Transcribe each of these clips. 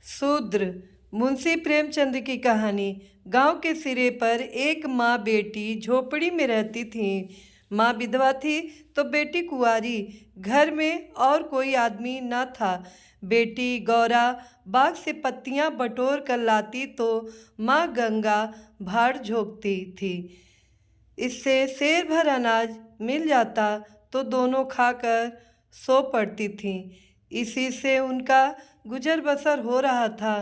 शूद्र। मुंशी प्रेमचंद की कहानी। गांव के सिरे पर एक माँ बेटी झोपड़ी में रहती थी। माँ विधवा थी तो बेटी कुंवारी। घर में और कोई आदमी न था। बेटी गौरा बाग से पत्तियां बटोर कर लाती तो माँ गंगा भाड़ झोंकती थी। इससे सेर भर अनाज मिल जाता तो दोनों खाकर सो पड़ती थीं। इसी से उनका गुजर बसर हो रहा था।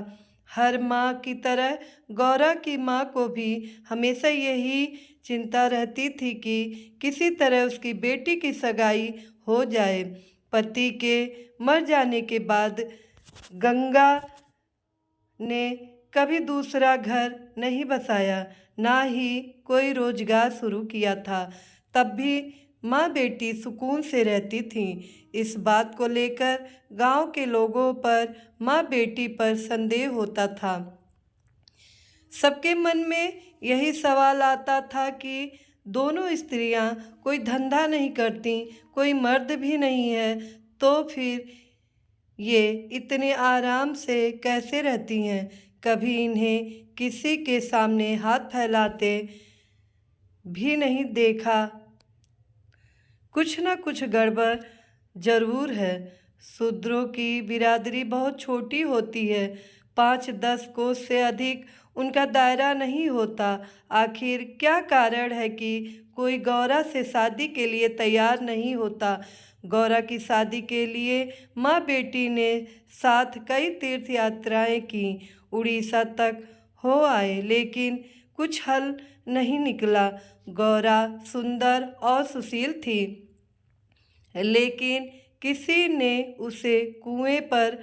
हर माँ की तरह गौरा की माँ को भी हमेशा यही चिंता रहती थी कि किसी तरह उसकी बेटी की सगाई हो जाए। पति के मर जाने के बाद गंगा ने कभी दूसरा घर नहीं बसाया, ना ही कोई रोजगार शुरू किया था। तब भी माँ बेटी सुकून से रहती थीं। इस बात को लेकर गांव के लोगों पर माँ बेटी पर संदेह होता था। सबके मन में यही सवाल आता था कि दोनों स्त्रियां कोई धंधा नहीं करती, कोई मर्द भी नहीं है, तो फिर ये इतने आराम से कैसे रहती हैं। कभी इन्हें किसी के सामने हाथ फैलाते भी नहीं देखा। कुछ न कुछ गड़बड़ जरूर है। शूद्रों की बिरादरी बहुत छोटी होती है। 5-10 कोस से अधिक उनका दायरा नहीं होता। आखिर क्या कारण है कि कोई गौरा से शादी के लिए तैयार नहीं होता। गौरा की शादी के लिए माँ बेटी ने साथ कई तीर्थ यात्राएं की, उड़ीसा तक हो आए, लेकिन कुछ हल नहीं निकला। गौरा सुंदर और सुशील थी, लेकिन किसी ने उसे कुएं पर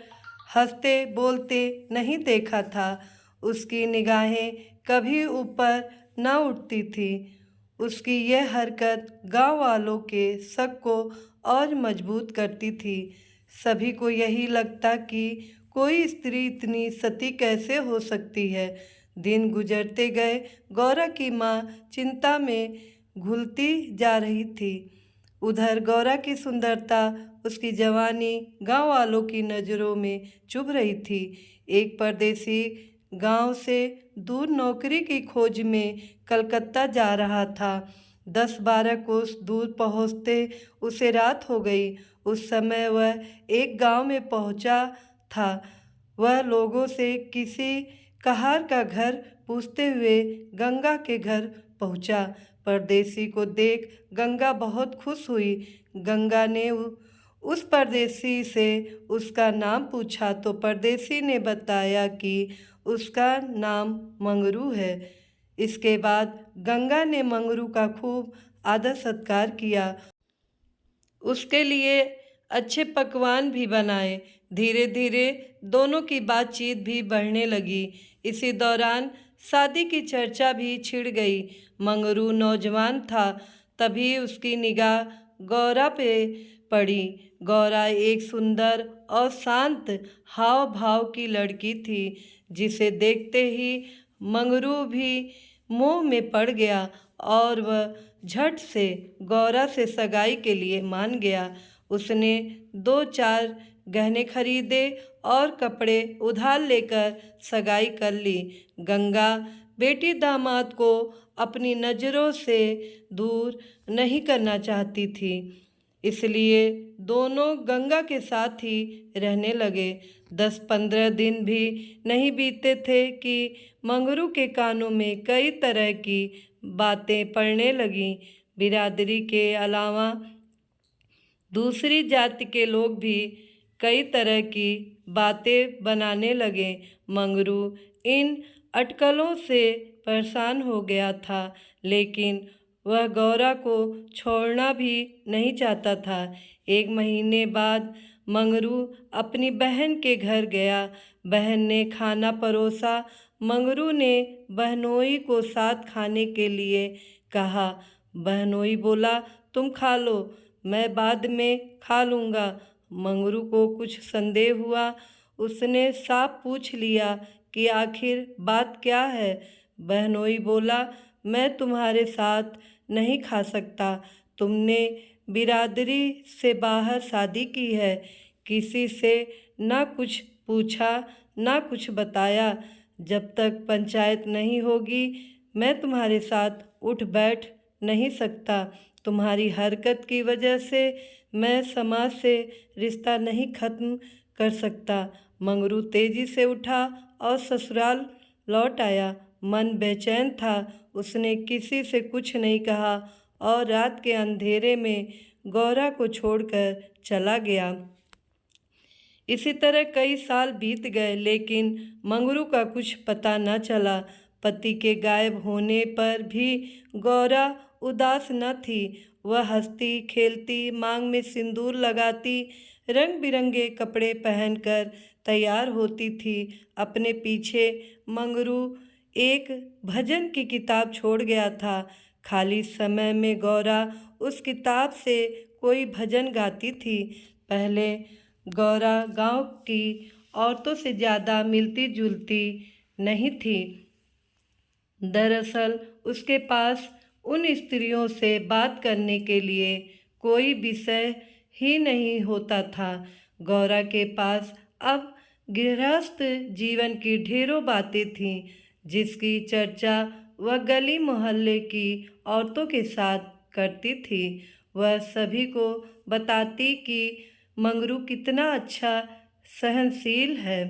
हंसते बोलते नहीं देखा था। उसकी निगाहें कभी ऊपर न उठती थी। उसकी यह हरकत गांव वालों के शक को और मजबूत करती थी। सभी को यही लगता कि कोई स्त्री इतनी सती कैसे हो सकती है। दिन गुजरते गए। गौरा की माँ चिंता में घुलती जा रही थी। उधर गौरा की सुंदरता, उसकी जवानी गांव वालों की नज़रों में चुभ रही थी। एक परदेसी गांव से दूर नौकरी की खोज में कलकत्ता जा रहा था। 10-12 कोस दूर पहुंचते उसे रात हो गई। उस समय वह एक गांव में पहुंचा था। वह लोगों से किसी कहार का घर पूछते हुए गंगा के घर पहुंचा। परदेसी को देख गंगा बहुत खुश हुई। गंगा ने उस परदेसी से उसका नाम पूछा तो परदेसी ने बताया कि उसका नाम मंगरू है। इसके बाद गंगा ने मंगरू का खूब आदर सत्कार किया। उसके लिए अच्छे पकवान भी बनाए। धीरे धीरे दोनों की बातचीत भी बढ़ने लगी। इसी दौरान शादी की चर्चा भी छिड़ गई। मंगरू नौजवान था, तभी उसकी निगाह गौरा पे पड़ी। गौरा एक सुंदर और शांत हाव भाव की लड़की थी, जिसे देखते ही मंगरू भी मोह में पड़ गया और वह झट से गौरा से सगाई के लिए मान गया। उसने 2-4 गहने खरीदे और कपड़े उधार लेकर सगाई कर ली। गंगा बेटी दामाद को अपनी नज़रों से दूर नहीं करना चाहती थी, इसलिए दोनों गंगा के साथ ही रहने लगे। 10-15 दिन भी नहीं बीते थे कि मंगरू के कानों में कई तरह की बातें पड़ने लगीं। बिरादरी के अलावा दूसरी जाति के लोग भी कई तरह की बातें बनाने लगे। मंगरू इन अटकलों से परेशान हो गया था, लेकिन वह गौरा को छोड़ना भी नहीं चाहता था। 1 महीने बाद मंगरू अपनी बहन के घर गया। बहन ने खाना परोसा। मंगरू ने बहनोई को साथ खाने के लिए कहा। बहनोई बोला, तुम खा लो, मैं बाद में खा लूँगा। मंगरू को कुछ संदेह हुआ। उसने साफ पूछ लिया कि आखिर बात क्या है। बहनोई बोला, मैं तुम्हारे साथ नहीं खा सकता। तुमने बिरादरी से बाहर शादी की है, किसी से ना कुछ पूछा ना कुछ बताया। जब तक पंचायत नहीं होगी मैं तुम्हारे साथ उठ बैठ नहीं सकता। तुम्हारी हरकत की वजह से मैं समाज से रिश्ता नहीं खत्म कर सकता। मंगरू तेजी से उठा और ससुराल लौट आया। मन बेचैन था। उसने किसी से कुछ नहीं कहा और रात के अंधेरे में गौरा को छोड़कर चला गया। इसी तरह कई साल बीत गए लेकिन मंगरू का कुछ पता न चला। पति के गायब होने पर भी गौरा उदास न थी। वह हंसती खेलती, मांग में सिंदूर लगाती, रंग बिरंगे कपड़े पहनकर तैयार होती थी। अपने पीछे मंगरू एक भजन की किताब छोड़ गया था। खाली समय में गौरा उस किताब से कोई भजन गाती थी। पहले गौरा गांव की औरतों से ज़्यादा मिलती जुलती नहीं थी। दरअसल उसके पास उन स्त्रियों से बात करने के लिए कोई विषय ही नहीं होता था। गौरा के पास अब गृहस्थ जीवन की ढेरों बातें थीं, जिसकी चर्चा वह गली मोहल्ले की औरतों के साथ करती थी। वह सभी को बताती कि मंगरू कितना अच्छा सहनशील है।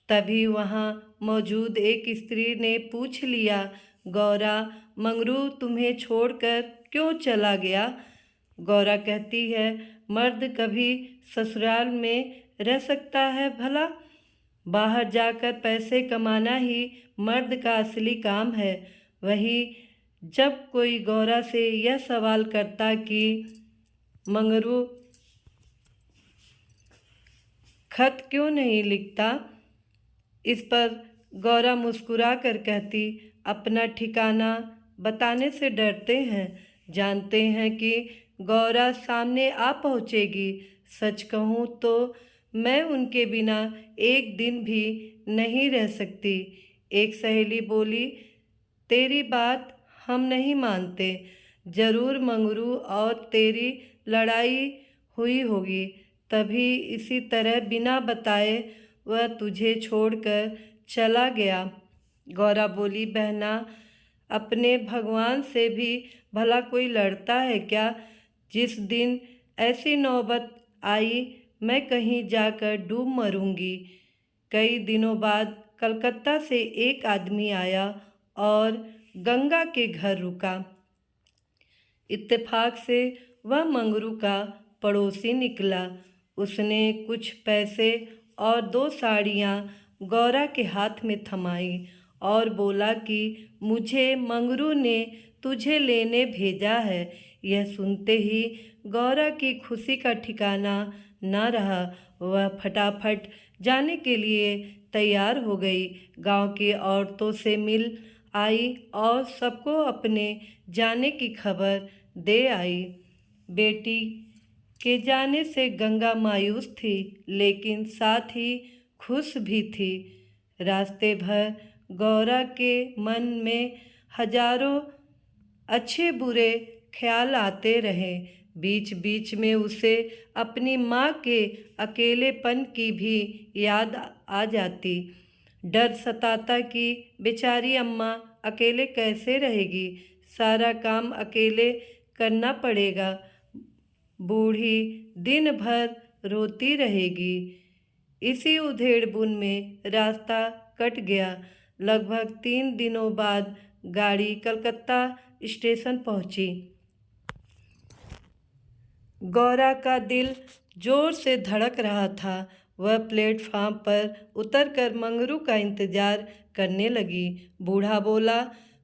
तभी वहाँ मौजूद एक स्त्री ने पूछ लिया, गौरा, मंगरू तुम्हें छोड़कर क्यों चला गया? गौरा कहती है, मर्द कभी ससुराल में रह सकता है भला? बाहर जाकर पैसे कमाना ही मर्द का असली काम है। वही जब कोई गौरा से यह सवाल करता कि मंगरू खत क्यों नहीं लिखता, इस पर गौरा मुस्कुरा कर कहती, अपना ठिकाना बताने से डरते हैं, जानते हैं कि गौरा सामने आ पहुँचेगी। सच कहूँ तो मैं उनके बिना एक दिन भी नहीं रह सकती। एक सहेली बोली, तेरी बात हम नहीं मानते। ज़रूर मंगरू और तेरी लड़ाई हुई होगी, तभी इसी तरह बिना बताए वह तुझे छोड़कर चला गया। गौरा बोली, बहना, अपने भगवान से भी भला कोई लड़ता है क्या? जिस दिन ऐसी नौबत आई मैं कहीं जाकर डूब मरूंगी। कई दिनों बाद कलकत्ता से एक आदमी आया और गंगा के घर रुका। इत्तेफाक से वह मंगरू का पड़ोसी निकला। उसने कुछ पैसे और 2 साड़ियाँ गौरा के हाथ में थमाई और बोला कि मुझे मंगरू ने तुझे लेने भेजा है। यह सुनते ही गौरा की खुशी का ठिकाना न रहा। वह फटाफट जाने के लिए तैयार हो गई। गांव की औरतों से मिल आई और सबको अपने जाने की खबर दे आई। बेटी के जाने से गंगा मायूस थी, लेकिन साथ ही खुश भी थी। रास्ते भर गौरा के मन में हजारों अच्छे बुरे ख्याल आते रहे। बीच बीच में उसे अपनी माँ के अकेलेपन की भी याद आ जाती। डर सताता कि बेचारी अम्मा अकेले कैसे रहेगी, सारा काम अकेले करना पड़ेगा, बूढ़ी दिन भर रोती रहेगी। इसी उधेड़-बुन में रास्ता कट गया। लगभग 3 दिनों बाद गाड़ी कलकत्ता स्टेशन पहुंची। गौरा का दिल जोर से धड़क रहा था। वह प्लेटफार्म पर उतरकर मंगरू का इंतजार करने लगी। बूढ़ा बोला,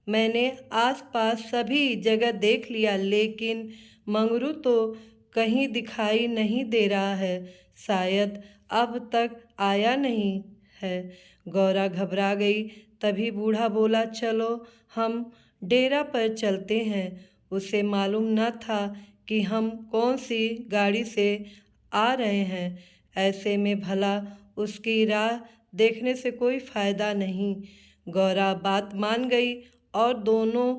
मैंने आसपास सभी जगह देख लिया, लेकिन मंगरू तो कहीं दिखाई नहीं दे रहा है। शायद अब तक आया नहीं है। गौरा घबरा गई। तभी बूढ़ा बोला, चलो हम डेरा पर चलते हैं। उसे मालूम न था कि हम कौन सी गाड़ी से आ रहे हैं। ऐसे में भला उसकी राह देखने से कोई फ़ायदा नहीं। गौरा बात मान गई और दोनों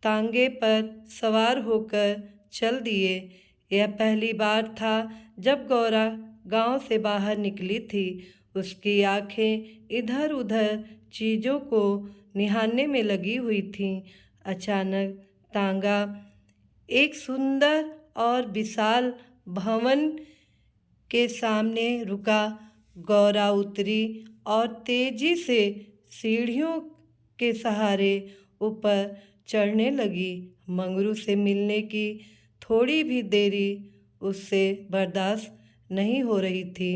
तांगे पर सवार होकर चल दिए। यह पहली बार था जब गौरा गांव से बाहर निकली थी। उसकी आंखें इधर उधर चीज़ों को निहारने में लगी हुई थीं। अचानक तांगा एक सुंदर और विशाल भवन के सामने रुका। गौरा उतरी और तेजी से सीढ़ियों के सहारे ऊपर चढ़ने लगी। मंगरू से मिलने की थोड़ी भी देरी उससे बर्दाश्त नहीं हो रही थी।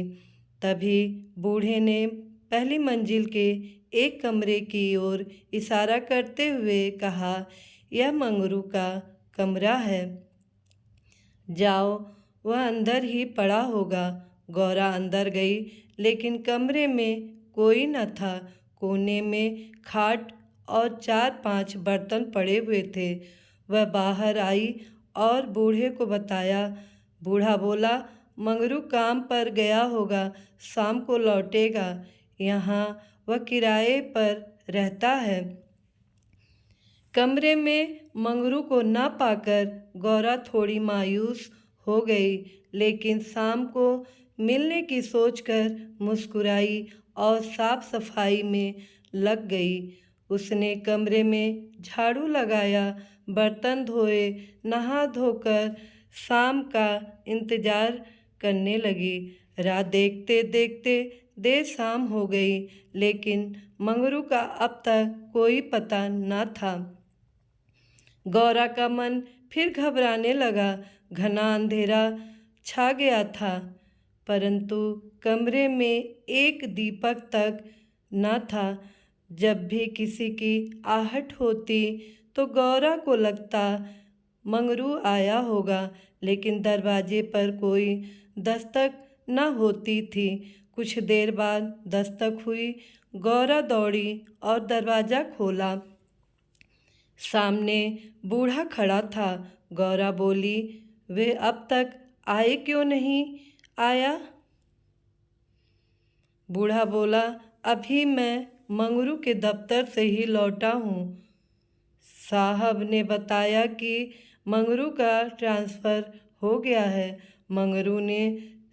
तभी बूढ़े ने पहली मंजिल के एक कमरे की ओर इशारा करते हुए कहा, यह मंगरू का कमरा है, जाओ, वह अंदर ही पड़ा होगा। गौरा अंदर गई, लेकिन कमरे में कोई न था। कोने में खाट और 4-5 बर्तन पड़े हुए थे। वह बाहर आई और बूढ़े को बताया। बूढ़ा बोला, मंगरू काम पर गया होगा, शाम को लौटेगा। यहाँ वह किराए पर रहता है। कमरे में मंगरू को न पाकर गौरा थोड़ी मायूस हो गई, लेकिन शाम को मिलने की सोचकर मुस्कुराई और साफ सफाई में लग गई। उसने कमरे में झाड़ू लगाया, बर्तन धोए, नहा धोकर शाम का इंतजार करने लगी। रात देखते देखते देर शाम हो गई, लेकिन मंगरू का अब तक कोई पता न था। गौरा का मन फिर घबराने लगा। घना अंधेरा छा गया था, परंतु कमरे में एक दीपक तक न था। जब भी किसी की आहट होती तो गौरा को लगता मंगरू आया होगा, लेकिन दरवाजे पर कोई दस्तक न होती थी। कुछ देर बाद दस्तक हुई। गौरा दौड़ी और दरवाज़ा खोला। सामने बूढ़ा खड़ा था। गौरा बोली, वे अब तक आए क्यों नहीं आया? बूढ़ा बोला, अभी मैं मंगरू के दफ्तर से ही लौटा हूँ। साहब ने बताया कि मंगरू का ट्रांसफ़र हो गया है। मंगरू ने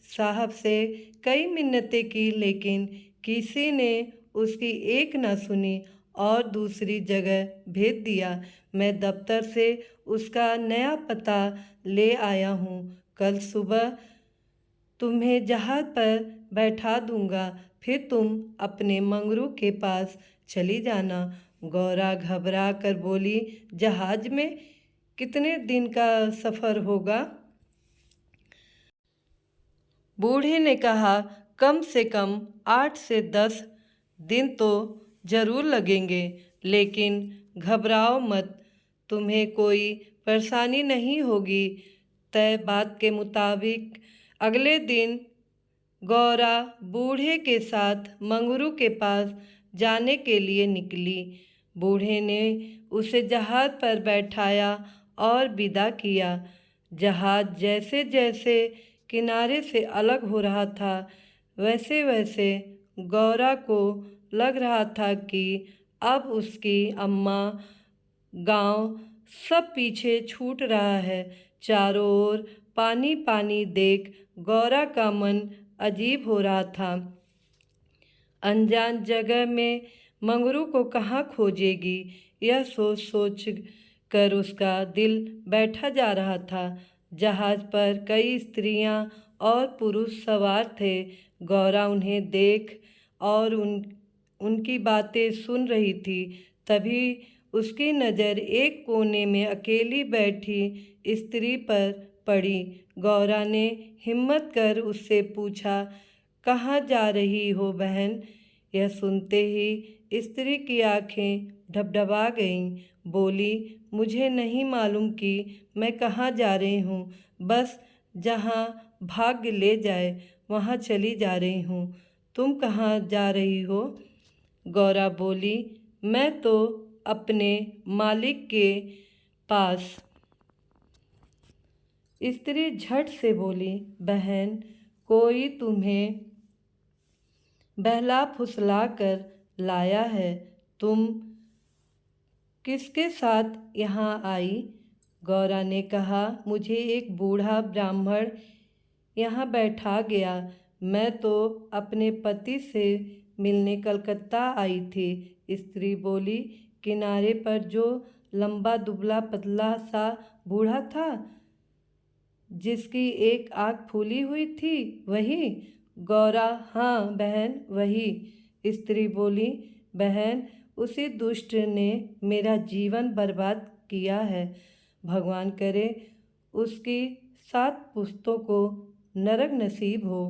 साहब से कई मिन्नतें की, लेकिन किसी ने उसकी एक न सुनी और दूसरी जगह भेज दिया। मैं दफ्तर से उसका नया पता ले आया हूँ। कल सुबह तुम्हें जहाज़ पर बैठा दूंगा, फिर तुम अपने मंगरू के पास चली जाना। गौरा घबरा कर बोली, जहाज़ में? कितने दिन का सफ़र होगा? बूढ़े ने कहा, कम से कम 8 से 10 दिन तो ज़रूर लगेंगे, लेकिन घबराओ मत, तुम्हें कोई परेशानी नहीं होगी। तय बात के मुताबिक अगले दिन गौरा बूढ़े के साथ मंगरू के पास जाने के लिए निकली। बूढ़े ने उसे जहाज़ पर बैठाया और विदा किया। जहाज़ जैसे जैसे किनारे से अलग हो रहा था, वैसे वैसे गौरा को लग रहा था कि अब उसकी अम्मा, गांव सब पीछे छूट रहा है। चारों ओर पानी पानी देख गौरा का मन अजीब हो रहा था। अनजान जगह में मंगरू को कहाँ खोजेगी, यह सोच सोच कर उसका दिल बैठा जा रहा था। जहाज़ पर कई स्त्रियां और पुरुष सवार थे। गौरा उन्हें देख और उनकी बातें सुन रही थी। तभी उसकी नज़र एक कोने में अकेली बैठी स्त्री पर पड़ी। गौरा ने हिम्मत कर उससे पूछा, कहाँ जा रही हो बहन? यह सुनते ही स्त्री की आंखें ढबढबा गईं। बोली, मुझे नहीं मालूम कि मैं कहाँ जा रही हूँ, बस जहाँ भाग्य ले जाए वहाँ चली जा रही हूँ। तुम कहाँ जा रही हो? गौरा बोली, मैं तो अपने मालिक के पास। स्त्री झट से बोली, बहन, कोई तुम्हें बहला फुसला कर लाया है। तुम किसके साथ यहाँ आई? गौरा ने कहा, मुझे एक बूढ़ा ब्राह्मण यहाँ बैठा गया। मैं तो अपने पति से मिलने कलकत्ता आई थी। स्त्री बोली। किनारे पर जो लंबा दुबला पतला सा बूढ़ा था, जिसकी एक आँख फूली हुई थी, वही? गौरा। हाँ बहन, वही। स्त्री बोली। बहन, उसी दुष्ट ने मेरा जीवन बर्बाद किया है। भगवान करे उसकी 7 पुश्तों को नरक नसीब हो।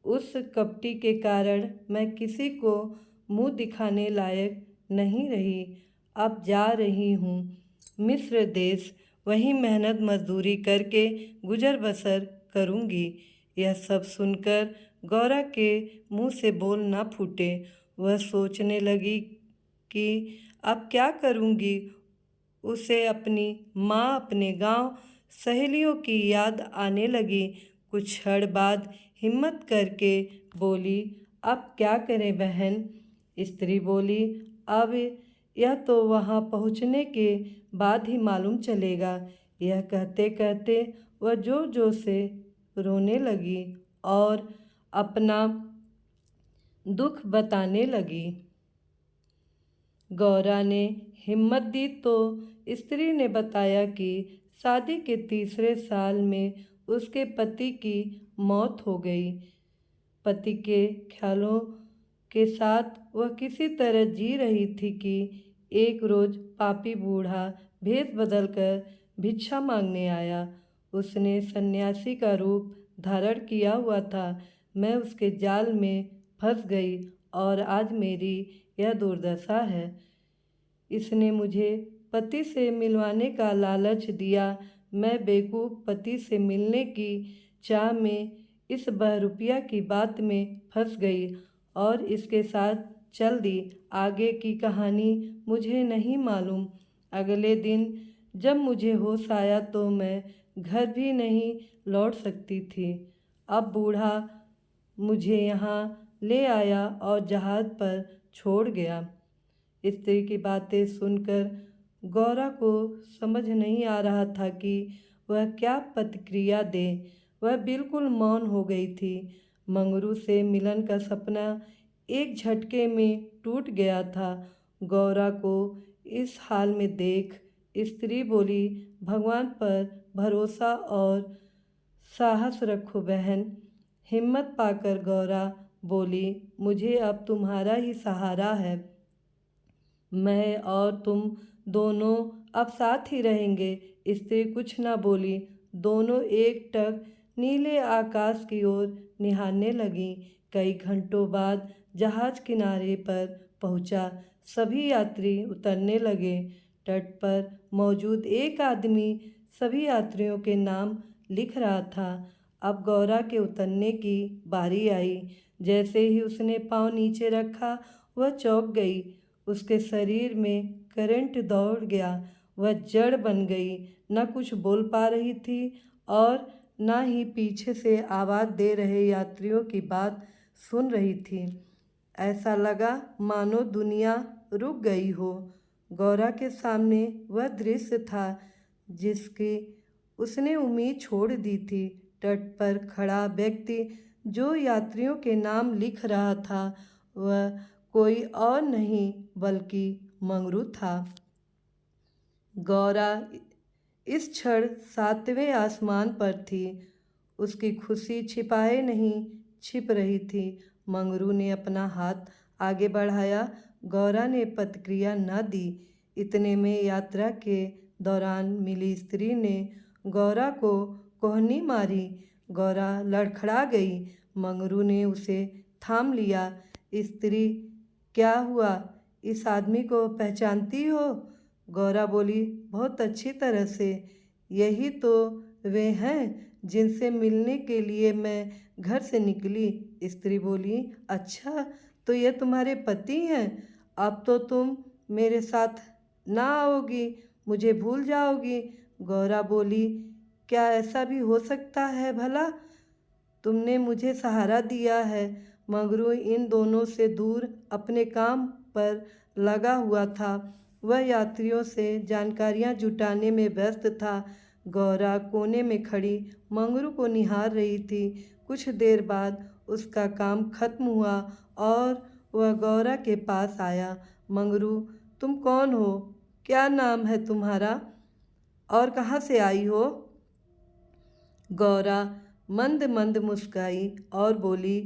उस कपटी के कारण मैं किसी को मुंह दिखाने लायक नहीं रही। अब जा रही हूँ मिस्र देश, वहीं मेहनत मजदूरी करके गुजर बसर करूँगी। यह सब सुनकर गौरा के मुंह से बोल न फूटे। वह सोचने लगी कि अब क्या करूँगी। उसे अपनी माँ, अपने गांव, सहेलियों की याद आने लगी। कुछ क्षण बाद हिम्मत करके बोली, अब क्या करें बहन? स्त्री बोली। अब यह तो वहाँ पहुँचने के बाद ही मालूम चलेगा। यह कहते कहते वह जोर जोर से रोने लगी और अपना दुख बताने लगी। गौरा ने हिम्मत दी तो स्त्री ने बताया कि शादी के तीसरे साल में उसके पति की मौत हो गई। पति के ख्यालों के साथ वह किसी तरह जी रही थी कि एक रोज़ पापी बूढ़ा भेष बदलकर भिक्षा मांगने आया। उसने सन्यासी का रूप धारण किया हुआ था। मैं उसके जाल में फंस गई और आज मेरी यह दुर्दशा है। इसने मुझे पति से मिलवाने का लालच दिया। मैं बेवकूफ़ पति से मिलने की चाह में इस बहरूपिया की बात में फंस गई और इसके साथ चल दी। आगे की कहानी मुझे नहीं मालूम। अगले दिन जब मुझे होश आया तो मैं घर भी नहीं लौट सकती थी। अब बूढ़ा मुझे यहाँ ले आया और जहाज़ पर छोड़ गया। स्त्री की बातें सुनकर गौरा को समझ नहीं आ रहा था कि वह क्या प्रतिक्रिया दे। वह बिल्कुल मौन हो गई थी। मंगरू से मिलन का सपना एक झटके में टूट गया था। गौरा को इस हाल में देख स्त्री बोली, भगवान पर भरोसा और साहस रखो बहन। हिम्मत पाकर गौरा बोली, मुझे अब तुम्हारा ही सहारा है। मैं और तुम दोनों अब साथ ही रहेंगे। स्त्री कुछ न बोली। दोनों एकटक नीले आकाश की ओर निहारने लगी। कई घंटों बाद जहाज किनारे पर पहुंचा। सभी यात्री उतरने लगे। तट पर मौजूद एक आदमी सभी यात्रियों के नाम लिख रहा था। अब गौरा के उतरने की बारी आई। जैसे ही उसने पाँव नीचे रखा, वह चौंक गई। उसके शरीर में करंट दौड़ गया। वह जड़ बन गई। न कुछ बोल पा रही थी और न ही पीछे से आवाज़ दे रहे यात्रियों की बात सुन रही थी। ऐसा लगा मानो दुनिया रुक गई हो। गौरा के सामने वह दृश्य था जिसकी उसने उम्मीद छोड़ दी थी। तट पर खड़ा व्यक्ति जो यात्रियों के नाम लिख रहा था, वह कोई और नहीं बल्कि मंगरू था। गौरा इस क्षण 7वें आसमान पर थी। उसकी खुशी छिपाए नहीं छिप रही थी। मंगरू ने अपना हाथ आगे बढ़ाया। गौरा ने प्रतिक्रिया न दी। इतने में यात्रा के दौरान मिली स्त्री ने गौरा को कोहनी मारी। गौरा लड़खड़ा गई। मंगरू ने उसे थाम लिया। स्त्री, क्या हुआ? इस आदमी को पहचानती हो? गौरा बोली, बहुत अच्छी तरह से। यही तो वे हैं जिनसे मिलने के लिए मैं घर से निकली। स्त्री बोली, अच्छा, तो ये तुम्हारे पति हैं? अब तो तुम मेरे साथ ना आओगी, मुझे भूल जाओगी। गौरा बोली, क्या ऐसा भी हो सकता है भला? तुमने मुझे सहारा दिया है। मंगरू इन दोनों से दूर अपने काम पर लगा हुआ था। वह यात्रियों से जानकारियां जुटाने में व्यस्त था। गौरा कोने में खड़ी मंगरू को निहार रही थी। कुछ देर बाद उसका काम खत्म हुआ और वह गौरा के पास आया। मंगरू, तुम कौन हो? क्या नाम है तुम्हारा और कहाँ से आई हो? गौरा मंद मंद मुस्काई और बोली,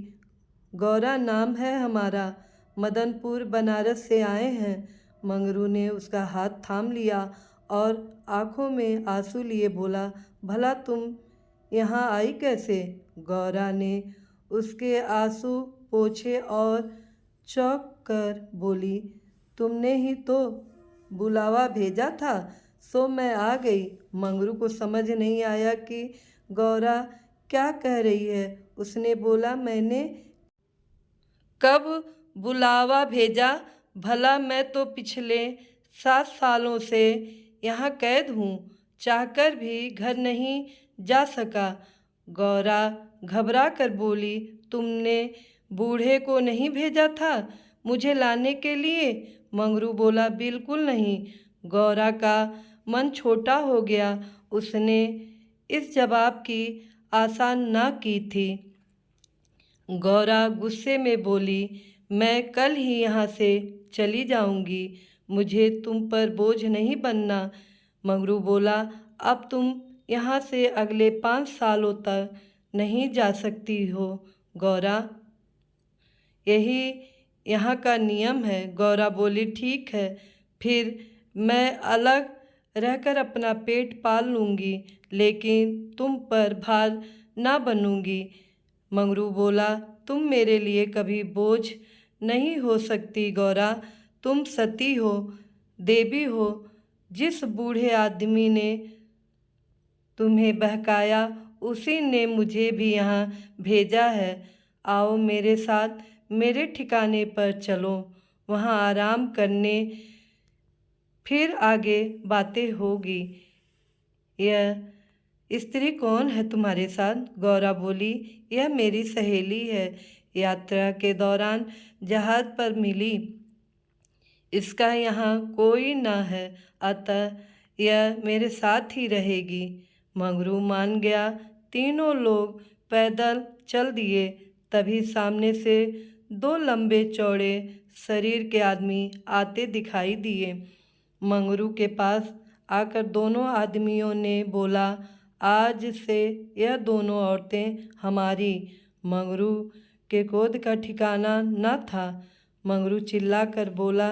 गौरा नाम है हमारा, मदनपुर बनारस से आए हैं। मंगरू ने उसका हाथ थाम लिया और आंखों में आंसू लिए बोला, भला तुम यहाँ आई कैसे? गौरा ने उसके आंसू पोंछे और चौंक कर बोली, तुमने ही तो बुलावा भेजा था, सो मैं आ गई। मंगरू को समझ नहीं आया कि गौरा क्या कह रही है। उसने बोला, मैंने कब बुलावा भेजा? भला मैं तो पिछले 7 सालों से यहाँ कैद हूँ, चाहकर भी घर नहीं जा सका। गौरा घबरा कर बोली, तुमने बूढ़े को नहीं भेजा था मुझे लाने के लिए? मंगरू बोला, बिल्कुल नहीं। गौरा का मन छोटा हो गया। उसने इस जवाब की आशा न की थी। गौरा गुस्से में बोली, मैं कल ही यहाँ से चली जाऊँगी, मुझे तुम पर बोझ नहीं बनना। मंगरू बोला, अब तुम यहाँ से अगले 5 सालों तक नहीं जा सकती हो गौरा, यही यहाँ का नियम है। गौरा बोली, ठीक है, फिर मैं अलग रहकर अपना पेट पाल लूँगी, लेकिन तुम पर भार ना बनूँगी। मंगरू बोला, तुम मेरे लिए कभी बोझ नहीं हो सकती गौरा, तुम सती हो, देवी हो। जिस बूढ़े आदमी ने तुम्हें बहकाया उसी ने मुझे भी यहाँ भेजा है। आओ मेरे साथ मेरे ठिकाने पर चलो, वहाँ आराम करने, फिर आगे बातें होगी। यह स्त्री कौन है तुम्हारे साथ? गौरा बोली, यह मेरी सहेली है, यात्रा के दौरान जहाज पर मिली। इसका यहाँ कोई न है, अतः यह मेरे साथ ही रहेगी। मंगरू मान गया। तीनों लोग पैदल चल दिए। तभी सामने से 2 लंबे चौड़े शरीर के आदमी आते दिखाई दिए। मंगरू के पास आकर दोनों आदमियों ने बोला, आज से यह दोनों औरतें हमारी। मंगरू के क्रोध का ठिकाना न था। मंगरू चिल्लाकर बोला,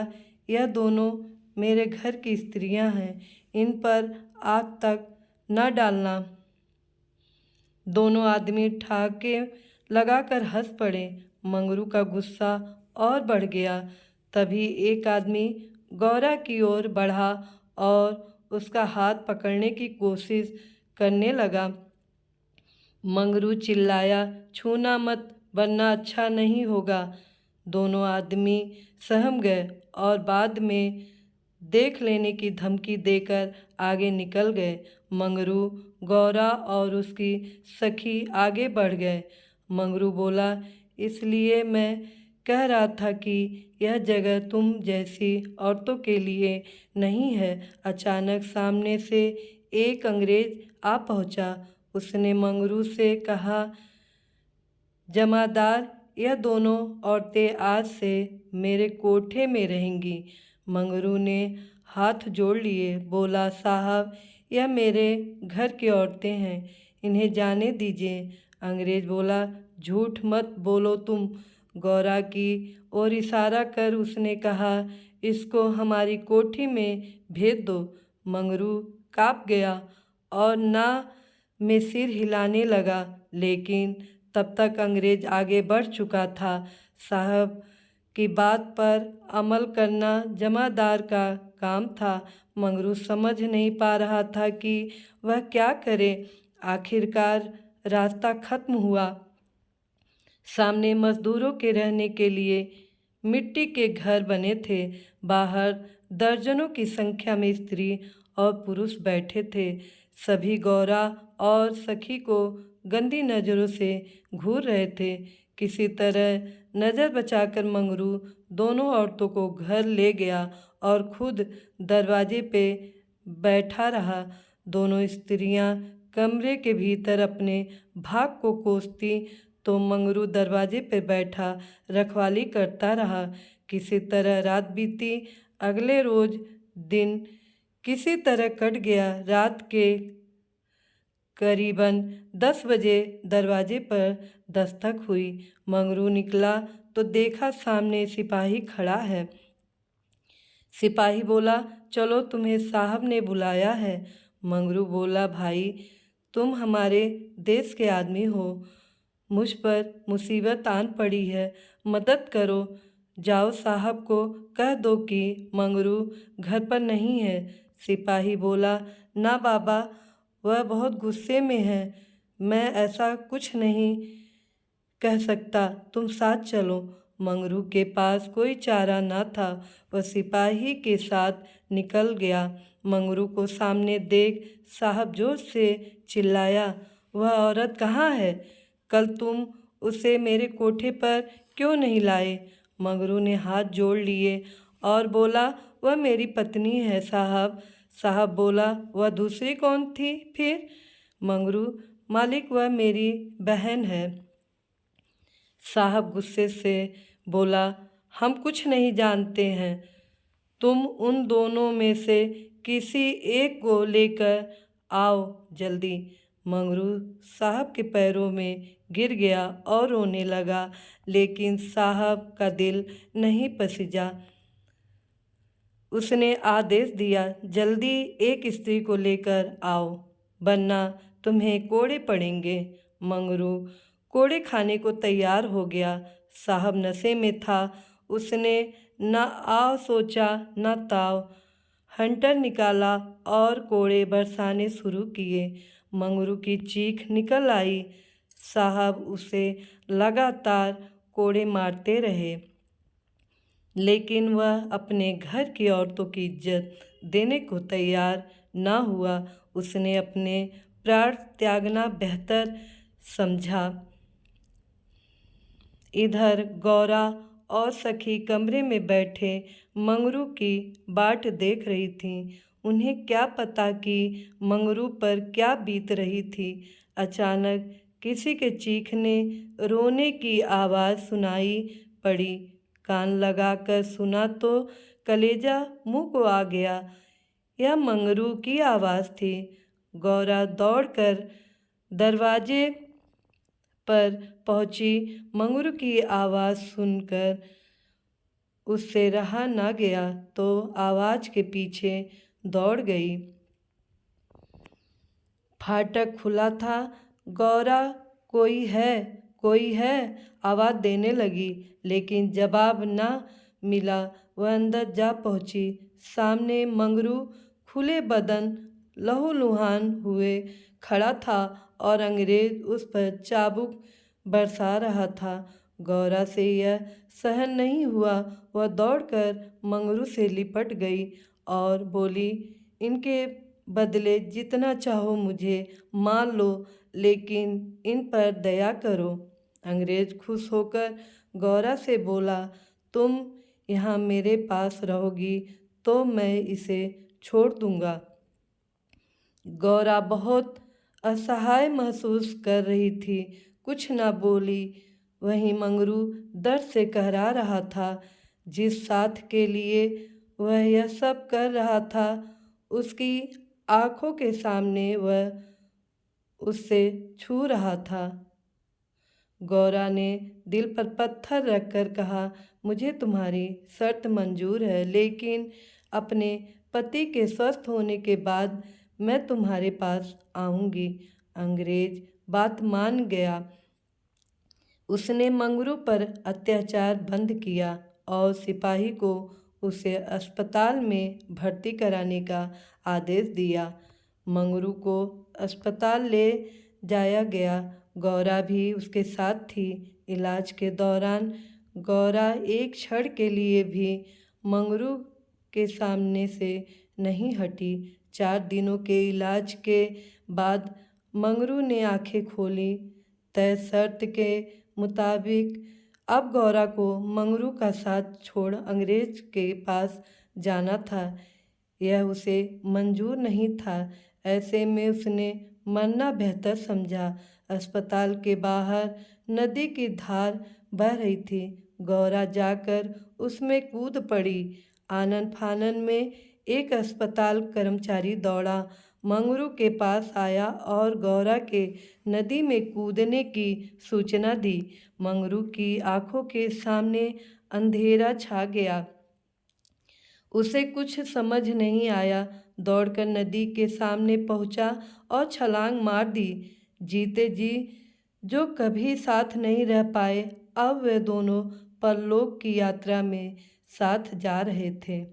यह दोनों मेरे घर की स्त्रियां हैं, इन पर आग तक न डालना। दोनों आदमी ठाके लगाकर हंस पड़े। मंगरू का गुस्सा और बढ़ गया। तभी एक आदमी गौरा की ओर बढ़ा और उसका हाथ पकड़ने की कोशिश करने लगा। मंगरू चिल्लाया, छूना मत वरना अच्छा नहीं होगा। दोनों आदमी सहम गए और बाद में देख लेने की धमकी देकर आगे निकल गए। मंगरू, गौरा और उसकी सखी आगे बढ़ गए। मंगरू बोला, इसलिए मैं कह रहा था कि यह जगह तुम जैसी औरतों के लिए नहीं है। अचानक सामने से एक अंग्रेज आ पहुंचा। उसने मंगरू से कहा, जमादार, यह दोनों औरतें आज से मेरे कोठे में रहेंगी। मंगरू ने हाथ जोड़ लिए, बोला, साहब, यह मेरे घर की औरतें हैं, इन्हें जाने दीजिए। अंग्रेज बोला, झूठ मत बोलो तुम। गौरा की ओर इशारा कर उसने कहा, इसको हमारी कोठी में भेज दो। मंगरू काँप गया और ना में सिर हिलाने लगा, लेकिन तब तक अंग्रेज आगे बढ़ चुका था। साहब की बात पर अमल करना जमादार का काम था। मंगरू समझ नहीं पा रहा था कि वह क्या करे। आखिरकार रास्ता खत्म हुआ। सामने मजदूरों के रहने के लिए मिट्टी के घर बने थे। बाहर दर्जनों की संख्या में स्त्री और पुरुष बैठे थे। सभी गौरा और सखी को गंदी नज़रों से घूर रहे थे। किसी तरह नज़र बचाकर मंगरू दोनों औरतों को घर ले गया और खुद दरवाजे पे बैठा रहा। दोनों स्त्रियां कमरे के भीतर अपने भाग को कोसती तो मंगरू दरवाजे पे बैठा रखवाली करता रहा। किसी तरह रात बीती। अगले रोज दिन किसी तरह कट गया। रात के करीबन 10 बजे दरवाजे पर दस्तक हुई। मंगरू निकला तो देखा सामने सिपाही खड़ा है। सिपाही बोला, चलो तुम्हें साहब ने बुलाया है। मंगरू बोला, भाई तुम हमारे देश के आदमी हो, मुझ पर मुसीबत आन पड़ी है, मदद करो। जाओ साहब को कह दो कि मंगरू घर पर नहीं है। सिपाही बोला, ना बाबा, वह बहुत गुस्से में है, मैं ऐसा कुछ नहीं कह सकता, तुम साथ चलो। मंगरू के पास कोई चारा न था, वह सिपाही के साथ निकल गया। मंगरू को सामने देख साहब जोर से चिल्लाया, वह औरत कहाँ है? कल तुम उसे मेरे कोठे पर क्यों नहीं लाए? मंगरू ने हाथ जोड़ लिए और बोला, वह मेरी पत्नी है साहब। साहब बोला, वह दूसरी कौन थी फिर? मंगरू, मालिक वह मेरी बहन है। साहब गुस्से से बोला, हम कुछ नहीं जानते हैं, तुम उन दोनों में से किसी एक को लेकर आओ जल्दी। मंगरू साहब के पैरों में गिर गया और रोने लगा, लेकिन साहब का दिल नहीं पसीजा। उसने आदेश दिया, जल्दी एक स्त्री को लेकर आओ, वरना तुम्हें कोड़े पड़ेंगे। मंगरू कोड़े खाने को तैयार हो गया। साहब नशे में था, उसने न आव सोचा न ताव। हंटर निकाला और कोड़े बरसाने शुरू किए। मंगरू की चीख निकल आई। साहब उसे लगातार कोड़े मारते रहे, लेकिन वह अपने घर की औरतों की इज्जत देने को तैयार न हुआ। उसने अपने प्राण त्यागना बेहतर समझा। इधर गौरा और सखी कमरे में बैठे मंगरू की बाट देख रही थीं। उन्हें क्या पता कि मंगरू पर क्या बीत रही थी। अचानक किसी के चीखने रोने की आवाज़ सुनाई पड़ी। कान लगाकर सुना तो कलेजा मुंह को आ गया। यह मंगरू की आवाज़ थी। गौरा दौड़कर दरवाजे पर पहुंची। मंगरू की आवाज़ सुनकर उससे रहा न गया तो आवाज़ के पीछे दौड़ गई। फाटक खुला था। गौरा, कोई है, कोई है, आवाज़ देने लगी, लेकिन जवाब न मिला। वह अंदर जा पहुंची। सामने मंगरू खुले बदन लहूलुहान हुए खड़ा था और अंग्रेज उस पर चाबुक बरसा रहा था। गौरा से यह सहन नहीं हुआ। वह दौड़कर मंगरू से लिपट गई और बोली, इनके बदले जितना चाहो मुझे मार लो, लेकिन इन पर दया करो। अंग्रेज खुश होकर गौरा से बोला, तुम यहाँ मेरे पास रहोगी तो मैं इसे छोड़ दूँगा। गौरा बहुत असहाय महसूस कर रही थी, कुछ न बोली। वहीं मंगरू दर्द से कहरा रहा था। जिस साथ के लिए वह यह सब कर रहा था, उसकी आँखों के सामने वह उससे छू रहा था। गौरा ने दिल पर पत्थर रखकर कहा, मुझे तुम्हारी शर्त मंजूर है, लेकिन अपने पति के स्वस्थ होने के बाद मैं तुम्हारे पास आऊँगी। अंग्रेज बात मान गया। उसने मंगरू पर अत्याचार बंद किया और सिपाही को उसे अस्पताल में भर्ती कराने का आदेश दिया। मंगरू को अस्पताल ले जाया गया। गौरा भी उसके साथ थी। इलाज के दौरान गौरा एक क्षण के लिए भी मंगरू के सामने से नहीं हटी। 4 दिनों के इलाज के बाद मंगरू ने आंखें खोली। तय शर्त के मुताबिक अब गौरा को मंगरू का साथ छोड़ अंग्रेज के पास जाना था। यह उसे मंजूर नहीं था। ऐसे में उसने मरना बेहतर समझा। अस्पताल के बाहर नदी की धार बह रही थी। गौरा जाकर उसमें कूद पड़ी। आनन फानन में एक अस्पताल कर्मचारी दौड़ा, मंगरू के पास आया और गौरा के नदी में कूदने की सूचना दी। मंगरू की आंखों के सामने अंधेरा छा गया। उसे कुछ समझ नहीं आया। दौड़कर नदी के सामने पहुंचा और छलांग मार दी। जीते जी जो कभी साथ नहीं रह पाए, अब वे दोनों परलोक की यात्रा में साथ जा रहे थे।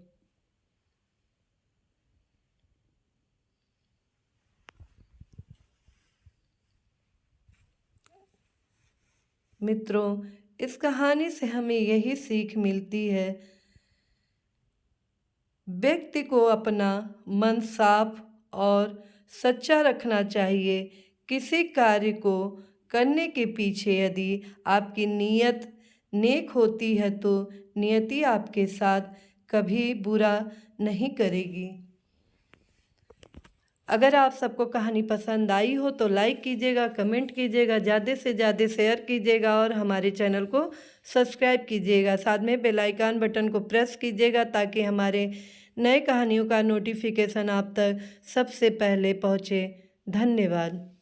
मित्रों, इस कहानी से हमें यही सीख मिलती है, व्यक्ति को अपना मन साफ और सच्चा रखना चाहिए। किसी कार्य को करने के पीछे यदि आपकी नीयत नेक होती है तो नियति आपके साथ कभी बुरा नहीं करेगी। अगर आप सबको कहानी पसंद आई हो तो लाइक कीजिएगा, कमेंट कीजिएगा, ज़्यादा से ज़्यादा शेयर कीजिएगा और हमारे चैनल को सब्सक्राइब कीजिएगा। साथ में बेल आइकन बटन को प्रेस कीजिएगा ताकि हमारे नए कहानियों का नोटिफिकेशन आप तक सबसे पहले पहुँचे। धन्यवाद।